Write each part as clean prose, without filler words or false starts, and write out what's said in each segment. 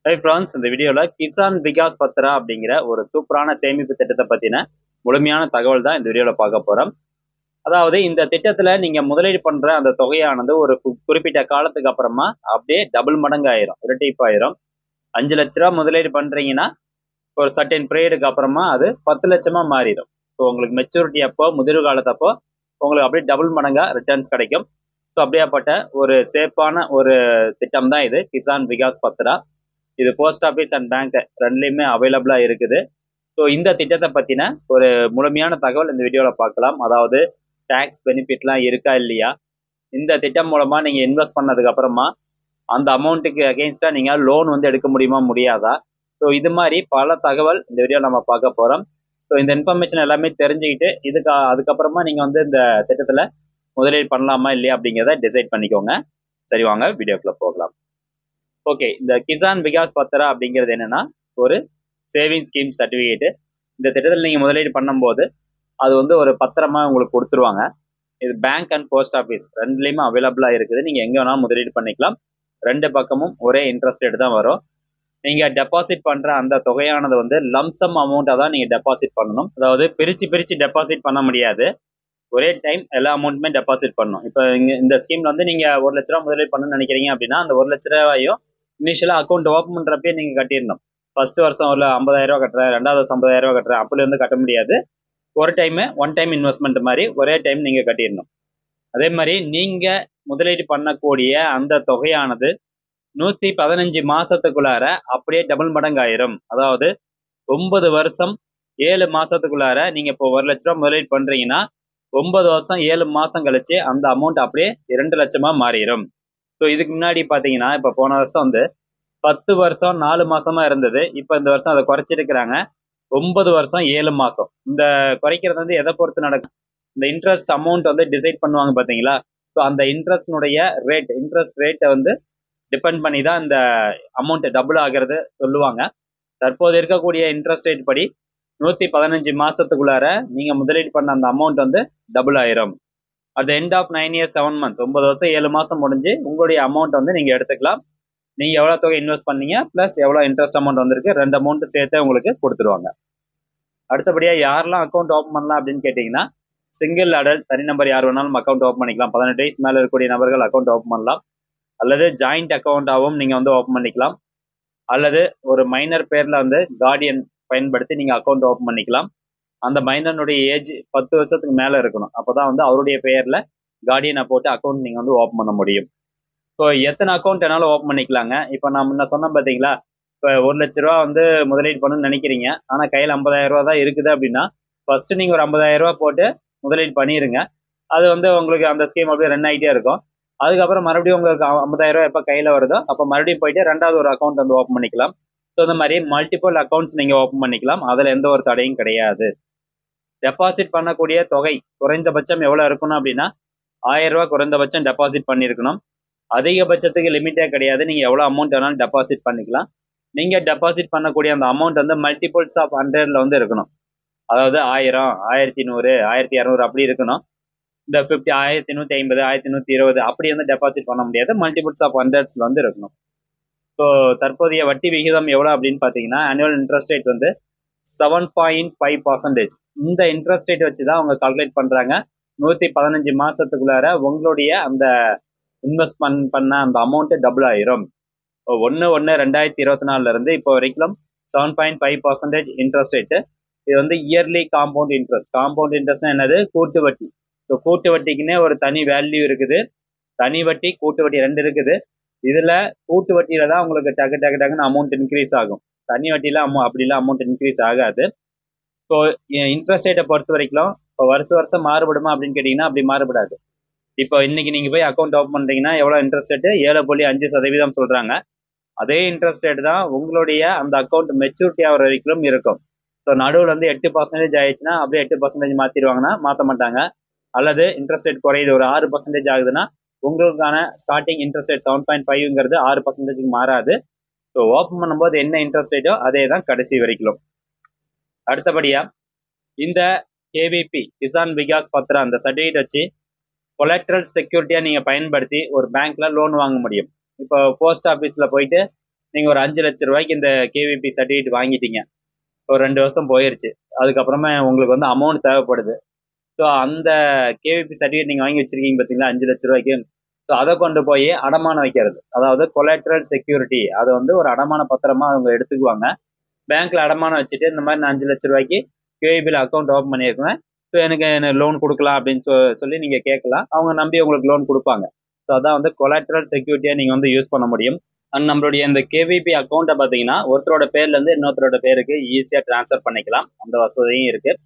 Hi friends, இந்த வீடியோவில் கிசான் விகாஸ் பத்ரா அப்படிங்கிற ஒரு சூப்பரான சேமிப்பு திட்டத்தை பற்றின முழுமையான தகவல் தான் இந்த வீடியோவில் பார்க்க போகிறோம். அதாவது இந்த திட்டத்தில் நீங்கள் முதலீடு பண்ணுற அந்த தொகையானது ஒரு குறிப்பிட்ட காலத்துக்கு அப்புறமா அப்படியே டபுள் மடங்கு ஆயிரும், இரட்டிப்பாயிரும். 5 லட்ச ரூபா முதலீடு பண்ணுறீங்கன்னா ஒரு சர்டன் பீரியடுக்கு அப்புறமா அது 10 லட்சமாக மாறிடும். ஸோ உங்களுக்கு மெச்சூரிட்டி அப்போ, முதிர்வு காலத்தப்போ உங்களுக்கு அப்படியே டபுள் மடங்காக ரிட்டர்ன்ஸ் கிடைக்கும். ஸோ அப்படியாப்பட்ட ஒரு சேஃபான ஒரு திட்டம் தான் இது கிசான் விகாஸ் பத்ரா. இது போஸ்ட் ஆஃபீஸ் அண்ட் பேங்க் ரெண்டுலேயுமே அவைலபிளாக இருக்குது. ஸோ இந்த திட்டத்தை பற்றின ஒரு முழுமையான தகவல் இந்த வீடியோவில் பார்க்கலாம். அதாவது டேக்ஸ் பெனிஃபிட்லாம் இருக்கா இல்லையா, இந்த திட்டம் மூலமாக நீங்கள் இன்வெஸ்ட் பண்ணதுக்கு அப்புறமா அந்த அமௌண்ட்டுக்கு அகெயின்ஸ்டாக நீங்கள் லோன் வந்து எடுக்க முடியுமா முடியாதா, ஸோ இது மாதிரி பல தகவல் இந்த வீடியோ நம்ம பார்க்க போகிறோம். ஸோ இந்த இன்ஃபர்மேஷன் எல்லாமே தெரிஞ்சுக்கிட்டு அதுக்கப்புறமா நீங்கள் வந்து இந்த திட்டத்தில் முதலீடு பண்ணலாமா இல்லையா அப்படிங்கிறத டிசைட் பண்ணிக்கோங்க. சரி, வாங்க வீடியோக்குள்ளே போகலாம். ஓகே, இந்த கிசான் விகாஸ் பத்ரா அப்படிங்கிறது என்னன்னா ஒரு சேவிங் ஸ்கீம் சர்டிஃபிகேட்டு. இந்த திட்டத்தில் நீங்கள் முதலீடு பண்ணும்போது அது வந்து ஒரு பத்திரமா உங்களுக்கு கொடுத்துருவாங்க. இது பேங்க் அண்ட் போஸ்ட் ஆஃபீஸ் ரெண்டுலேயுமே அவைலபிளாக இருக்குது. நீங்கள் எங்கே வேணாலும் முதலீடு பண்ணிக்கலாம். ரெண்டு பக்கமும் ஒரே இன்ட்ரெஸ்ட் ரேட் தான் வரும். நீங்கள் டெபாசிட் பண்ணுற அந்த தொகையானது வந்து லம்சம் அமௌண்ட்டாக தான் நீங்கள் டெபாசிட் பண்ணணும். அதாவது பிரித்து டெபாசிட் பண்ண முடியாது. ஒரே டைம் எல்லா அமௌண்ட்டுமே டெபாசிட் பண்ணணும். இப்போ இந்த ஸ்கீமில் வந்து நீங்கள் 1 லட்ச ரூபா முதலீடு பண்ணணும்னு நினைக்கிறீங்க அப்படின்னா அந்த 1 லட்ச ரூபாயும் இனிஷியலாக அக்கௌண்ட் ஓப்பன் பண்ணுறப்பே நீங்கள் கட்டிடணும். ஃபர்ஸ்ட் வருஷம் ஒரு 50,000 ரூபா கட்டுறேன், 2வது வருஷம் 50,000 ரூபா கட்டுறேன், அப்படி வந்து கட்ட முடியாது. ஒரு ஒன் டைம் இன்வெஸ்ட்மெண்ட் மாதிரி ஒரே டைம் நீங்கள் கட்டிடணும். அதே மாதிரி நீங்கள் முதலீடு பண்ணக்கூடிய அந்த தொகையானது 115 மாசத்துக்குள்ளார அப்படியே டபுள் மடங்கு ஆயிரும். அதாவது 9 வருஷம் 7 மாசத்துக்குள்ளார நீங்கள் இப்போ 1 லட்ச ரூபா முதலீடு பண்ணுறீங்கன்னா 9 வருஷம் 7 மாசம் கழிச்சு அந்த அமௌண்ட் அப்படியே 2 லட்சமா மாறிடும். ஸோ இதுக்கு முன்னாடி பார்த்தீங்கன்னா இப்போ போன வருஷம் வந்து 10 வருஷம் 4 மாசமா இருந்தது. இப்போ இந்த வருஷம் அதை குறைச்சிருக்கிறாங்க, 9 வருஷம் 7 மாசம். இந்த குறைக்கிறது வந்து எதை பொறுத்து நடக்கும், இந்த இன்ட்ரெஸ்ட் அமௌண்ட் வந்து டிசைட் பண்ணுவாங்க பார்த்தீங்களா. ஸோ அந்த இன்ட்ரெஸ்ட் ரேட்டை வந்து டிபெண்ட் பண்ணி தான் இந்த அமௌண்ட் டபுள் ஆகிறது சொல்லுவாங்க. தற்போது இருக்கக்கூடிய இன்ட்ரெஸ்ட் ரேட் படி 115 மாசத்துக்குள்ளார நீங்க முதலீடு பண்ண அந்த அமௌண்ட் வந்து டபுள் ஆயிரும். At end of 9 years 7 months, 9 வருஷம் 7 மாசம் முடிஞ்சு உங்களுடைய அமௌண்ட் வந்து நீங்க எடுத்துக்கலாம். நீங்க எவ்வளவு தொகை இன்வெஸ்ட் பண்ணீங்க பிளஸ் எவ்வளவு இன்ட்ரெஸ்ட் அமௌண்ட் வந்திருக்கு, 2 அமௌண்ட் சேர்த்து உங்களுக்கு கொடுத்துருவாங்க. அடுத்தபடியா யாரெல்லாம் அக்கௌண்ட் ஓப்பன் பண்ணலாம் அப்படின்னு கேட்டீங்கன்னா, சிங்கிள் அடல்ட் தனி நம்பர் யார் வேணாலும் அக்கௌண்ட் ஓப்பன் பண்ணிக்கலாம். 18 வயசு மேல இருக்கக்கூடிய நபர்கள் அக்கௌண்ட் ஓப்பன் பண்ணலாம். அல்லது ஜாயிண்ட் அக்கௌண்டாகவும் நீங்க வந்து ஓப்பன் பண்ணிக்கலாம். அல்லது ஒரு மைனர் பேர்ல வந்து கார்டியன் பயன்படுத்தி நீங்க அக்கௌண்ட் ஓப்பன் பண்ணிக்கலாம். அந்த மைனனுடைய ஏஜ் 10 வருஷத்துக்கு மேல இருக்கணும். அப்பதான் வந்து அவருடைய பெயர்ல கார்டியனை போட்டு அக்கௌண்ட் நீங்க வந்து ஓப்பன் பண்ண முடியும். ஸோ எத்தனை அக்கௌண்ட் வேணாலும் ஓப்பன் பண்ணிக்கலாங்க. இப்போ நான் முன்ன சொன்னேன் பார்த்தீங்களா, இப்போ 1 லட்ச ரூபா வந்து முதலீடு பண்ணணும்னு நினைக்கிறீங்க, ஆனால் கையில் 50,000 ரூபா தான் இருக்குது அப்படின்னா ஃபர்ஸ்ட் நீங்கள் ஒரு 50,000 ரூபா போட்டு முதலீடு பண்ணிடுங்க. அது வந்து உங்களுக்கு அந்த ஸ்கீம் அப்படியே ரன் ஆகிட்டே இருக்கும். அதுக்கப்புறம் மறுபடியும் உங்களுக்கு 50,000 ரூபா எப்போ கையில் வருதோ அப்போ மறுபடியும் போயிட்டு 2வது ஒரு அக்கௌண்ட் வந்து ஓப்பன் பண்ணிக்கலாம். ஸோ இந்த மாதிரி மல்டிபிள் அக்கௌண்ட்ஸ் நீங்கள் ஓப்பன் பண்ணிக்கலாம். அதில் எந்த ஒரு தடையும் கிடையாது. டெபாசிட் பண்ணக்கூடிய தொகை குறைந்தபட்சம் எவ்வளோ இருக்கணும் அப்படின்னா 1000 ரூபா குறைந்தபட்சம் டெபாசிட் பண்ணியிருக்கணும். அதிகபட்சத்துக்கு லிமிட்டே கிடையாது. நீங்கள் எவ்வளோ அமௌண்ட் வேணாலும் டெபாசிட் பண்ணிக்கலாம். நீங்கள் டெபாசிட் பண்ணக்கூடிய அந்த அமௌண்ட் வந்து மல்டிபிள்ஸ் ஆஃப் 100ல வந்து இருக்கணும். அதாவது 1000, 1100, 1200 அப்படி இருக்கணும். இந்த 1150, 1120 அப்படி வந்து டெபாசிட் பண்ண முடியாது. மல்டிபிள்ஸ் ஆஃப் 100s வந்து இருக்கணும். ஸோ தற்போதைய வட்டி விகிதம் எவ்வளோ அப்படின்னு பார்த்தீங்கன்னா, ஆனுவல் இன்ட்ரெஸ்ட் ரேட் வந்து 7.5%. இந்த இன்ட்ரெஸ்ட் ரேட் வச்சு தான் அவங்க கால்குலேட் பண்ணுறாங்க. 115 மாசத்துக்குள்ளார உங்களுடைய அந்த இன்வெஸ்ட்மெண்ட் பண்ண அந்த அமௌண்ட் டபுள் ஆயிரும். 1/1/2024 இருந்து இப்போ வரைக்கும் 7.5% இன்ட்ரெஸ்ட் ரேட்டு. இது வந்து இயர்லி காம்பவுண்ட் இன்ட்ரெஸ்ட்னா என்னது, கூட்டு வட்டி. ஸோ கூட்டு வட்டிக்குன்னே ஒரு தனி வேல்யூ இருக்குது. தனி வட்டி, கூட்டு வட்டி 2 இருக்குது. இதுல கூட்டு வட்டியில தான் உங்களுக்கு டக்குன்னு அமௌண்ட் இன்க்ரீஸ் ஆகும். தனி வட்டியில அப்படிலாம் அமௌண்ட் இன்க்ரீஸ் ஆகாது. ஸோ இன்ட்ரெஸ்ட் ரேட்டை பொறுத்த வரைக்கும் இப்போ வருஷம் மாறுபடுமா அப்படின்னு கேட்டீங்கன்னா அப்படி மாறுபடாது. இப்போ இன்னைக்கு நீங்க போய் அக்கௌண்ட் ஓப்பன் பண்றீங்கன்னா எவ்வளவு இன்ட்ரெஸ்ட் ரேட்டு, 7.5% சொல்றாங்க. அதே இன்ட்ரெஸ்ட் ரேட் தான் உங்களுடைய அந்த அக்கௌண்ட் மெச்சூரிட்டி ஆகிற வரைக்கும் இருக்கும். ஸோ நடுவில் வந்து 8% ஆயிடுச்சுன்னா அப்படியே 8% மாத்திடுவாங்கன்னா மாற்ற மாட்டாங்க. அல்லது இன்ட்ரெஸ்ட் ரேட் குறையுது, ஒரு 6% ஆகுதுன்னா உங்களுக்கான ஸ்டார்டிங் இன்ட்ரெஸ்ட் ரேட் 7.5ங்கிறது 6%க்கு மாறாது. ஸோ ஓப்பன் பண்ணும்போது என்ன இன்ட்ரெஸ்ட் ரேட்டோ அதே தான் கடைசி வரைக்கும். அடுத்தபடியா இந்த கேவிபி கிசான் விகாஸ் பத்ரா அந்த சர்டிஃபிகேட் வச்சு கொலாட்ரல் செக்யூரிட்டியா நீங்க பயன்படுத்தி ஒரு பேங்க்ல லோன் வாங்க முடியும். இப்போ போஸ்ட் ஆஃபீஸ்ல போயிட்டு நீங்கள் ஒரு 5 லட்ச ரூபாய்க்கு இந்த கேவிபி சர்டிஃபிகேட் வாங்கிட்டீங்க, ஒரு 2 வருஷம் போயிருச்சு, அதுக்கப்புறமா உங்களுக்கு வந்து அமௌண்ட் தேவைப்படுது. ஸோ அந்த கேவிபி சர்டிஃபிகேட் நீங்கள் வாங்கி வச்சிருக்கீங்க பார்த்தீங்களா 5 லட்ச ரூபாய்க்கு, ஸோ அதை கொண்டு போய் அடமானம் வைக்கிறது, அதாவது கொலாட்ரல் செக்யூரிட்டி, அதை வந்து ஒரு அடமான பத்திரமா அவங்க எடுத்துக்குவாங்க. பேங்க்ல அடமானம் வச்சுட்டு இந்த மாதிரி நான் 5 லட்ச ரூபாய்க்கு கேவிபியில் அக்கௌண்ட் ஓப்பன் பண்ணியிருக்கேன், ஸோ எனக்கு லோன் கொடுக்கலாம் அப்படின்னு சொல்லி நீங்கள் கேட்கலாம். அவங்க நம்பி உங்களுக்கு லோன் கொடுப்பாங்க. ஸோ அதான் வந்து கொலாட்ரல் செக்யூரிட்டியாக நீங்கள் வந்து யூஸ் பண்ண முடியும். அண்ட் நம்மளுடைய இந்த கேவிபி அக்கௌண்ட்டை பார்த்தீங்கன்னா ஒருத்தரோட பேர்லேருந்து இன்னொருத்தரோட பேருக்கு ஈஸியாக ட்ரான்ஸ்ஃபர் பண்ணிக்கலாம், அந்த வசதியும் இருக்குது.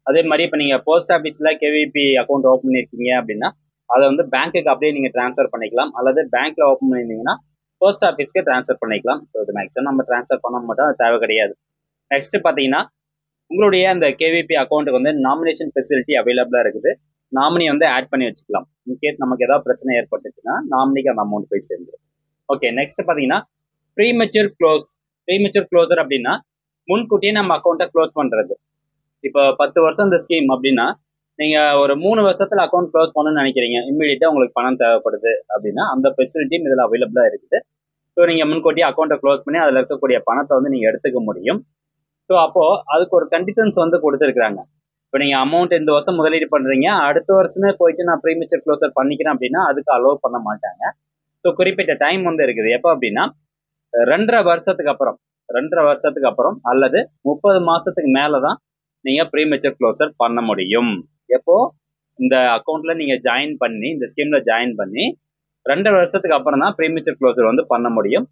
அதே மாதிரி இப்போ நீங்கள் போஸ்ட் ஆஃபீஸில் கேவிபி அக்கௌண்ட் ஓப்பன் பண்ணியிருக்கீங்க அப்படின்னா அதை வந்து பேங்க்குக்கு அப்படியே நீங்கள் ட்ரான்ஸ்ஃபர் பண்ணிக்கலாம், அல்லது பேங்க்கில் ஓப்பன் பண்ணியிருந்தீங்கன்னா போஸ்ட் ஆஃபீஸ்க்கு ட்ரான்ஸ்ஃபர் பண்ணிக்கலாம். ஸோ இது மேக்ஸிமம் நம்ம ட்ரான்ஸ்ஃபர் பண்ண மட்டும் அது தேவை கிடையாது. நெக்ஸ்ட் பார்த்தீங்கன்னா உங்களுடைய அந்த கேவிபி அக்கௌண்ட்டுக்கு வந்து நாமினேஷன் ஃபெசிலிட்டி அவைலபிளாக இருக்குது. நாமினி வந்து ஆட் பண்ணி வச்சுக்கலாம். இன்கேஸ் நமக்கு ஏதாவது பிரச்சனை ஏற்பட்டுச்சுன்னா நாமினிக்கு அந்த அமௌண்ட் போய் சேர்ந்துடும். ஓகே, நெக்ஸ்ட் பார்த்தீங்கன்னா ப்ரீமெச்சூர் க்ளோசர் அப்படின்னா முன்கூட்டியே நம்ம அக்கௌண்ட்டை க்ளோஸ் பண்ணுறது. இப்போ 10 வருஷம் இந்த ஸ்கீம் அப்படின்னா நீங்கள் ஒரு 3 வருஷத்தில் அக்கௌண்ட் க்ளோஸ் பண்ணணும்னு நினைக்கிறீங்க, இம்மீடியட்டாக உங்களுக்கு பணம் தேவைப்படுது அப்படின்னா அந்த ஃபெசிலிட்டியும் இதில் அவைலபிளாக இருக்குது. ஸோ நீங்கள் முன்கூட்டியே அக்கௌண்ட்டை க்ளோஸ் பண்ணி அதில் இருக்கக்கூடிய பணத்தை வந்து நீங்கள் எடுத்துக்க முடியும். ஸோ அப்போது அதுக்கு ஒரு கண்டிஷன்ஸ் வந்து கொடுத்துருக்குறாங்க. இப்போ நீங்கள் அமௌண்ட் இந்த வருஷம் முதலீடு பண்ணுறீங்க, அடுத்த வருஷமே போயிட்டு நான் ப்ரீமெச்சூர் க்ளோசர் பண்ணிக்கிறேன் அப்படின்னா அதுக்கு அலோவ் பண்ண மாட்டாங்க. ஸோ குறிப்பிட்ட டைம் வந்து இருக்குது. எப்போ அப்படின்னா 2.5 வருஷத்துக்கு அப்புறம் அல்லது 30 மாதத்துக்கு மேலே தான் நீங்கள் ப்ரீமெச்சூர் க்ளோசர் பண்ண முடியும். எப்போ இந்த அக்கௌண்ட்டில் நீங்கள் ஜாயின் பண்ணி இந்த ஸ்கீமில் ஜாயின் பண்ணி 2.5 வருஷத்துக்கு அப்புறம் தான் ப்ரீமெச்சூர் க்ளோசர் வந்து பண்ண முடியும்.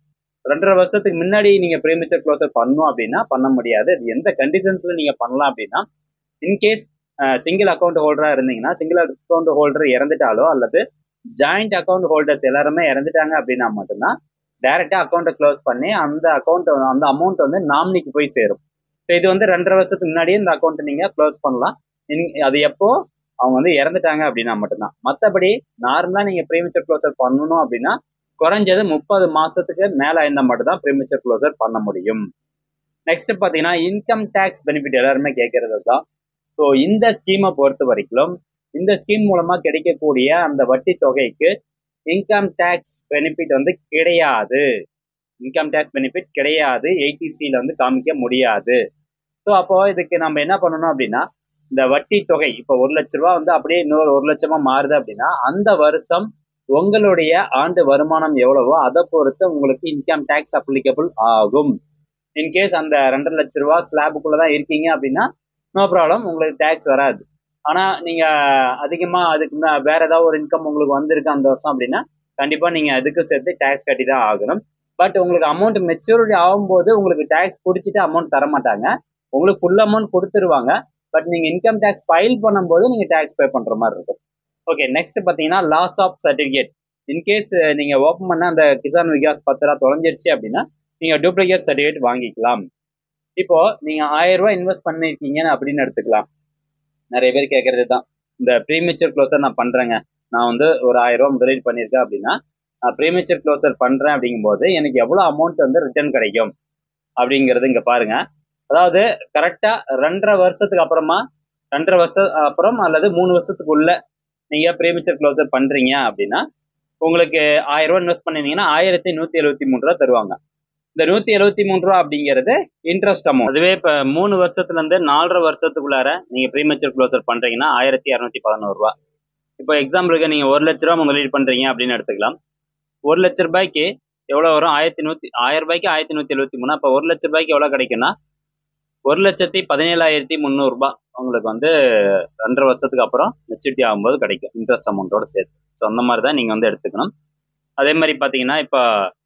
2.5 வருஷத்துக்கு முன்னாடி நீங்கள் ப்ரீமெச்சூர் க்ளோசர் பண்ணணும் அப்படின்னா பண்ண முடியாது. இது எந்த கண்டிஷன்ஸில் நீங்கள் பண்ணலாம் அப்படின்னா, இன்கேஸ் சிங்கிள் அக்கௌண்ட் ஹோல்டராக இருந்தீங்கன்னா, சிங்கிள் அக்கௌண்ட் ஹோல்டர் இறந்துட்டாலோ அல்லது ஜாயிண்ட் அக்கௌண்ட் ஹோல்டர்ஸ் எல்லாருமே இறந்துட்டாங்க அப்படின்னா மட்டும்தான் டைரெக்டாக அக்கௌண்ட்டை க்ளோஸ் பண்ணி அந்த அமௌண்ட் வந்து நாமினிக்கு போய் சேரும். ஸோ இது வந்து 2.5 வருஷத்துக்கு முன்னாடியே இந்த அக்கௌண்ட்டை நீங்கள் க்ளோஸ் பண்ணலாம். அது எப்போ அவங்க வந்து இறந்துட்டாங்க அப்படின்னா மட்டும்தான். மற்றபடி நார்மலாக நீங்கள் ப்ரீமெச்சூர் க்ளோசர் பண்ணணும் அப்படின்னா குறைஞ்சது 30 மாதத்துக்கு மேலே இருந்தால் மட்டும்தான் ப்ரீமெச்சூர் க்ளோசர் பண்ண முடியும். நெக்ஸ்ட் பார்த்தீங்கன்னா இன்கம் டேக்ஸ் பெனிஃபிட் எல்லாருமே கேட்கறது தான். ஸோ இந்த ஸ்கீமை பொறுத்த வரைக்கும் இந்த ஸ்கீம் மூலமாக கிடைக்கக்கூடிய அந்த வட்டி தொகைக்கு இன்கம் டேக்ஸ் பெனிஃபிட் வந்து கிடையாது. ஏடிசியில் வந்து காமிக்க முடியாது. ஸோ அப்போ இதுக்கு நம்ம என்ன பண்ணணும் அப்படின்னா, இந்த வட்டி தொகை இப்போ 1 லட்ச ரூபா வந்து அப்படியே இன்னொரு 1 லட்சமா மாறுது அப்படின்னா அந்த வருஷம் உங்களுடைய ஆண்டு வருமானம் எவ்வளவோ அதை பொறுத்து உங்களுக்கு இன்கம் டேக்ஸ் அப்ளிகபிள் ஆகும். இன்கேஸ் அந்த 2.5 லட்ச ரூபா ஸ்லாபுக்குள்ள தான் இருக்கீங்க அப்படின்னா நோ ப்ராப்ளம், உங்களுக்கு டேக்ஸ் வராது. ஆனால் நீங்கள் அதிகமாக அதுக்கு வேற ஏதாவது ஒரு இன்கம் உங்களுக்கு வந்திருக்கு அந்த வருஷம் அப்படின்னா கண்டிப்பாக நீங்கள் அதுக்கு சேர்த்து டேக்ஸ் கட்டி தான் ஆகணும். பட் உங்களுக்கு அமௌண்ட் மெச்சூரிட்டி ஆகும்போது உங்களுக்கு டேக்ஸ் பிடிச்சிட்டு அமௌண்ட் தர மாட்டாங்க, உங்களுக்கு ஃபுல் அமௌண்ட் கொடுத்துருவாங்க. பட் நீங்கள் இன்கம் டேக்ஸ் ஃபைல் பண்ணும்போது நீங்கள் டேக்ஸ் பே பண்ணுற மாதிரி இருக்கும். ஓகே, நெக்ஸ்ட் பார்த்தீங்கன்னா லாஸ் ஆஃப் சர்டிஃபிகேட். இன்கேஸ் நீங்கள் ஓப்பன் பண்ண அந்த கிசான் விகாஸ் பத்திரா தொலைஞ்சிருச்சு அப்படின்னா நீங்கள் டூப்ளிகேட் சர்டிஃபிகேட் வாங்கிக்கலாம். இப்போ நீங்கள் 1000 ரூபாய் இன்வெஸ்ட் பண்ணியிருக்கீங்கன்னு அப்படின்னு எடுத்துக்கலாம். நிறைய பேர் கேட்கறது தான், இந்த ப்ரீமெச்சூர் க்ளோசர் நான் பண்ணுறேங்க, நான் வந்து ஒரு 1000 ரூபா முதலீடு பண்ணியிருக்கேன் அப்படின்னா நான் ப்ரீமெச்சூர் க்ளோசர் பண்ணுறேன் அப்படிங்கும்போது எனக்கு எவ்வளோ அமௌண்ட் வந்து ரிட்டர்ன் கிடைக்கும் அப்படிங்கிறது இங்கே பாருங்க. அதாவது கரெக்டாக 2.5 வருஷத்துக்கு அப்புறம் அல்லது 3 வருஷத்துக்குள்ள நீங்கள் ப்ரீமெச்சூர் க்ளோசர் பண்ணுறீங்க அப்படின்னா உங்களுக்கு 1000 ரூபா இன்வெஸ்ட் பண்ணிருந்தீங்கன்னா 1173 ரூபா தருவாங்க. இந்த 173 ரூபா அப்படிங்கிறது இன்ட்ரெஸ்ட் அமௌண்ட். அதுவே இப்போ 3 வருஷத்துலேருந்து 4.5 வருஷத்துக்குள்ளார நீங்கள் ப்ரீமெச்சூர் க்ளோசர் பண்ணுறீங்கன்னா 1211 ரூபா. இப்போ எக்ஸாம்பிளுக்கு நீங்கள் 1 லட்ச ரூபா முதலீடு பண்ணுறீங்க அப்படின்னு எடுத்துக்கலாம். 1 லட்ச ரூபாய்க்கு எவ்வளோ வரும்? 1000 ரூபாய்க்கு 1173. அப்போ 1 லட்ச ரூபாய்க்கு எவ்வளோ கிடைக்குன்னா 1,17,300 ரூபாய் உங்களுக்கு வந்து 2.5 வருஷத்துக்கு அப்புறம் மெச்சூரிட்டி ஆகும்போது கிடைக்கும், இன்ட்ரெஸ்ட் அமௌண்ட்டோட சேர்த்து. ஸோ அந்த மாதிரி தான் நீங்கள் வந்து எடுத்துக்கணும். அதே மாதிரி பார்த்தீங்கன்னா இப்போ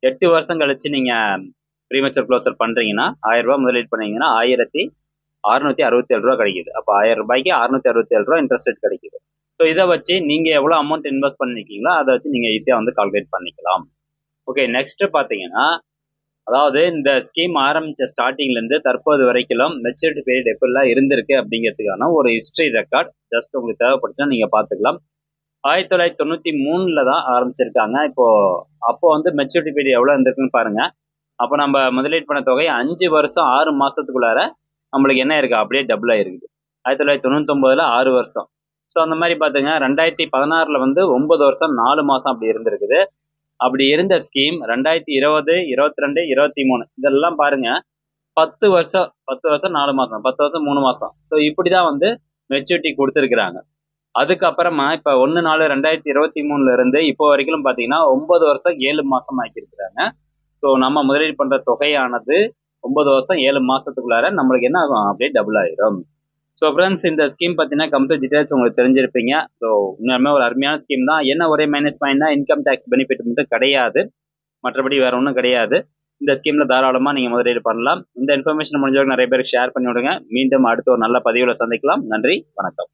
8 வருஷம் கழிச்சு நீங்கள் ப்ரீமெச்சூர் க்ளோசர் பண்ணுறீங்கன்னா 1000 ரூபா முதலீடு பண்ணீங்கன்னா 1667 ரூபா கிடைக்குது. அப்போ 1000 ரூபாய்க்கு 667 ரூபா இன்ட்ரெஸ்ட் ரேட் கிடைக்குது. ஸோ இதை வச்சு நீங்கள் எவ்வளோ அமௌண்ட் இன்வெஸ்ட் பண்ணிருக்கீங்களோ அதை வச்சு நீங்கள் ஈஸியாக வந்து கால்குலேட் பண்ணிக்கலாம். ஓகே, நெக்ஸ்ட் பார்த்தீங்கன்னா அதாவது இந்த ஸ்கீம் ஆரம்பித்த ஸ்டார்டிங்லேருந்து தற்போது வரைக்கும் மெச்சூரிட்டி பீரியட் எப்படிலாம் இருந்திருக்கு அப்படிங்கிறதுக்கான ஒரு ஹிஸ்ட்ரி ரெக்கார்ட் ஜஸ்ட் உங்களுக்கு தேவைப்படுச்சா நீங்கள் பார்த்துக்கலாம். 1993 தான் ஆரம்பிச்சிருக்காங்க. அப்போ வந்து மெச்சூரிட்டி பீரியட் எவ்வளோ இருந்திருக்குன்னு பாருங்க. அப்போ நம்ம முதலீடு பண்ண தொகை 5 வருஷம் 6 மாசத்துக்குள்ளார நம்மளுக்கு என்ன இருக்கு, அப்படியே டபுள் ஆயிருக்குது. 1999 6 வருஷம். ஸோ அந்த மாதிரி பார்த்துங்க 2016 வந்து 9 வருஷம் 4 மாசம் அப்படி இருந்திருக்குது. அப்படி இருந்த ஸ்கீம் 2020, 22, 23 இதெல்லாம் பாருங்க 10 வருஷம் 4 மாசம், 10 வருஷம் 3 மாசம். ஸோ இப்படிதான் வந்து மெச்சூரிட்டி கொடுத்துருக்குறாங்க. அதுக்கப்புறமா இப்ப 1/4/2023 இருந்து இப்போ வரைக்கும் பாத்தீங்கன்னா 9 வருஷம் 7 மாசம் ஆக்கியிருக்கிறாங்க. ஸோ நம்ம முதலீடு பண்ற தொகையானது 9 வருஷம் 7 மாசத்துக்குள்ளார நம்மளுக்கு என்ன ஆகும், அப்படியே டபுள் ஆயிரும். ஸோ ஃப்ரெண்ட்ஸ், இந்த ஸ்கீம் பார்த்தீங்கன்னா கம்ப்ளீட் டீடைல்ஸ் உங்களுக்கு தெரிஞ்சிருப்பீங்க. ஸோ உண்மையுமே ஒரு அருமையான ஸ்கீம் தான். என்ன ஒரே மைனஸ் பாயிண்ட்னா இன்கம் டேக்ஸ் பெனிஃபிட் மட்டும் கிடையாது, மற்றபடி வேற ஒன்றும் கிடையாது. இந்த ஸ்கீம்ல தாராளமாக நீங்கள் முதலீடு பண்ணலாம். இந்த இன்ஃபர்மேஷன் முடிஞ்சவங்க நிறைய பேருக்கு ஷேர் பண்ணி விடுங்க. மீண்டும் அடுத்த ஒரு நல்ல பதிவில் சந்திக்கலாம். நன்றி, வணக்கம்.